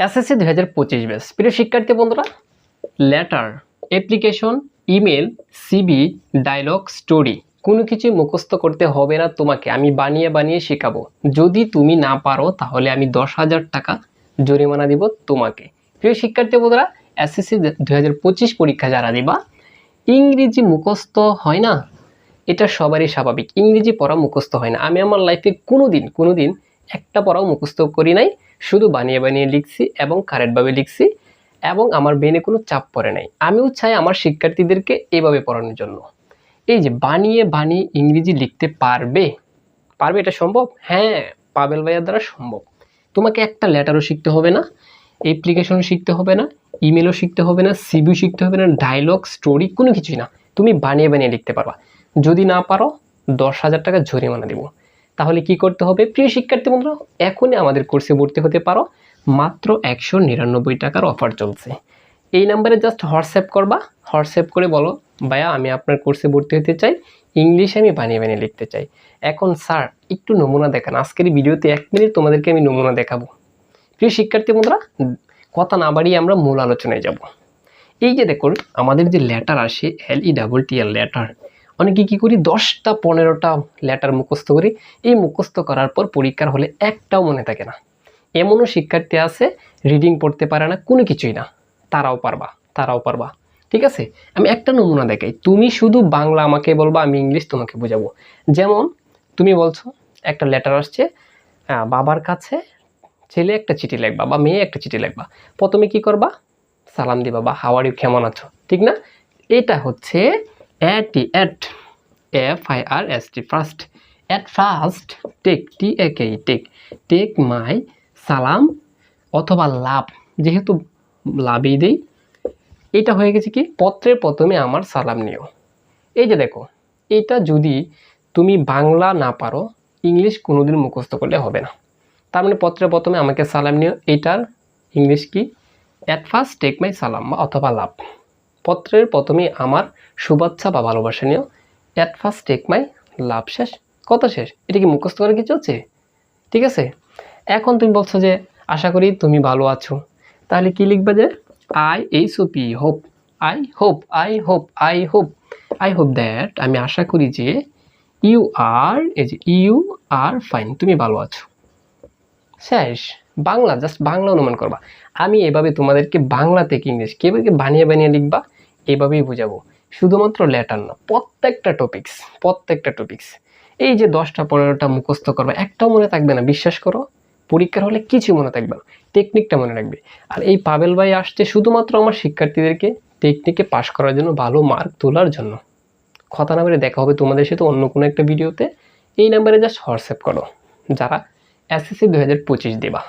SSC 2025 batch প্রিয় শিক্ষার্থী বন্ধুরা, letter, application, email, CV, dialogue, story কোনো কিছু মুখস্থ করতে হবে না তোমাকে, আমি বানিয়ে বানিয়ে শেখাবো। যদি তুমি না পারো তাহলে আমি 10,000 টাকা জরিমানা দিব তোমাকে। প্রিয় শিক্ষার্থী বন্ধুরা, এসএসসি 2025 পরীক্ষা যারা দিবা, ইংরেজি মুখস্থ হয় না, এটা সবারই স্বাভাবিক। ইংরেজি পড়া মুখস্থ হয় না। আমি আমার লাইফে কোনোদিন একটা পড়াও মুখস্থ করি নাই, শুধু বানিয়ে বানিয়ে লিখছি এবং কারেক্টভাবে লিখছি এবং আমার ব্রেনে কোনো চাপ পড়ে নাই। আমিও চাই আমার শিক্ষার্থীদেরকে এভাবে পড়ানোর জন্য। এই যে বানিয়ে বানিয়ে ইংরেজি লিখতে পারবে, এটা সম্ভব? হ্যাঁ, পাবেল ভাইয়ার দ্বারা সম্ভব। তোমাকে একটা লেটারও শিখতে হবে না, অ্যাপ্লিকেশনও শিখতে হবে না, ইমেলও শিখতে হবে না, সিভিও শিখতে হবে না, ডায়লগ, স্টোরি কোনো কিছুই না। তুমি বানিয়ে বানিয়ে লিখতে পারবা। যদি না পারো 10,000 টাকা জরিমানা দেব। তাহলে কি করতে হবে? প্রিয় শিক্ষার্থী বন্ধুরা, এখনই আমাদের কোর্সে ভর্তি হতে পারো। মাত্র 199 টাকার অফার চলছে। এই নাম্বারে জাস্ট হোয়াটসঅ্যাপ করবা, হোয়াটসঅ্যাপ করে বলো ভাইয়া আমি আপনার কোর্সে ভর্তি হতে চাই, ইংলিশে আমি বানিয়ে বানিয়ে লিখতে চাই। এখন স্যার একটু নমুনা দেখান, আজকের এই ভিডিওতে 1 মিনিট তোমাদেরকে আমি নমুনা দেখাবো। প্রিয় শিক্ষার্থী বন্ধুরা, কথা না বাড়িয়ে আমরা মূল আলোচনায় যাব। এই যে দেখুন, আমাদের যে লেটার আসে LETTR লেটার, অনেকে কী করি 10টা 15টা লেটার মুখস্থ করি। এই মুখস্থ করার পর পরীক্ষার হলে একটাও মনে থাকে না। এমনও শিক্ষার্থী আছে রিডিং পড়তে পারে না, কোনো কিছুই না। তারাও পারবা। ঠিক আছে, আমি একটা নমুনা দেখাই। তুমি শুধু বাংলা আমাকে বলবা, আমি ইংলিশ তোমাকে বোঝাবো। যেমন তুমি বলছো একটা লেটার আসছে, বাবার কাছে ছেলে একটা চিঠি লিখবা বা মেয়ে একটা চিঠি লিখবা। প্রথমে কি করবা? সালাম দিবা বা হাউ আর ইউ, কেমন আছো, ঠিক না? এটা হচ্ছে FIRST, first. At first take my সালাম অথবা লাভ, যেহেতু লাভই দেই, এটা হয়ে গেছে কি পত্রের প্রথমে আমার সালাম নিও। এই যে দেখো, এটা যদি তুমি বাংলা না পারো, ইংলিশ কোনোদিন মুখস্থ করলে হবে না। তার মানে পত্রের প্রথমে আমাকে সালাম নিও, এটার ইংলিশ কি? অ্যাট ফার্স্ট টেক মাই সালাম অথবা লাভ। পত্রের প্রথমে আমার শুভেচ্ছা বা ভালোবাসা নিও, অ্যাট ফার্স্ট টেক মাই লাভ। শেষ, কথা শেষ। এটা কি মুখস্থ করার কিছু আছে? ঠিক আছে। এখন তুমি বলছো যে আশা করি তুমি ভালো আছো, তাহলে কি লিখবে? যে হোপ, আই হোপ দ্যাট, আমি আশা করি যে ইউ আর ফাইন, তুমি ভালো আছো। শেষ। বাংলা, জাস্ট বাংলা অনুমান করবা। আমি এভাবে তোমাদেরকে বাংলা থেকে ইংলিশ কীভাবে বানিয়ে বানিয়ে লিখবা এভাবেই বোঝাবো। শুধুমাত্র লেটার না, প্রত্যেকটা টপিক্স। এই যে 10টা 15টা মুখস্থ করবা, একটাও মনে থাকবে না, বিশ্বাস করো। পরীক্ষার হলে কিছু মনে থাকবে না, টেকনিকটা মনে রাখবে। আর এই পাবেল ভাই আসছে শুধুমাত্র আমার শিক্ষার্থীদেরকে টেকনিকে পাস করার জন্য, ভালো মার্ক তোলার জন্য। কথা না বলে দেখা হবে তোমাদের সাথে অন্য কোনো একটা ভিডিওতে। এই নাম্বারে জাস্ট হোয়াটসঅ্যাপ করো যারা এসএসসি 2025 দেবা।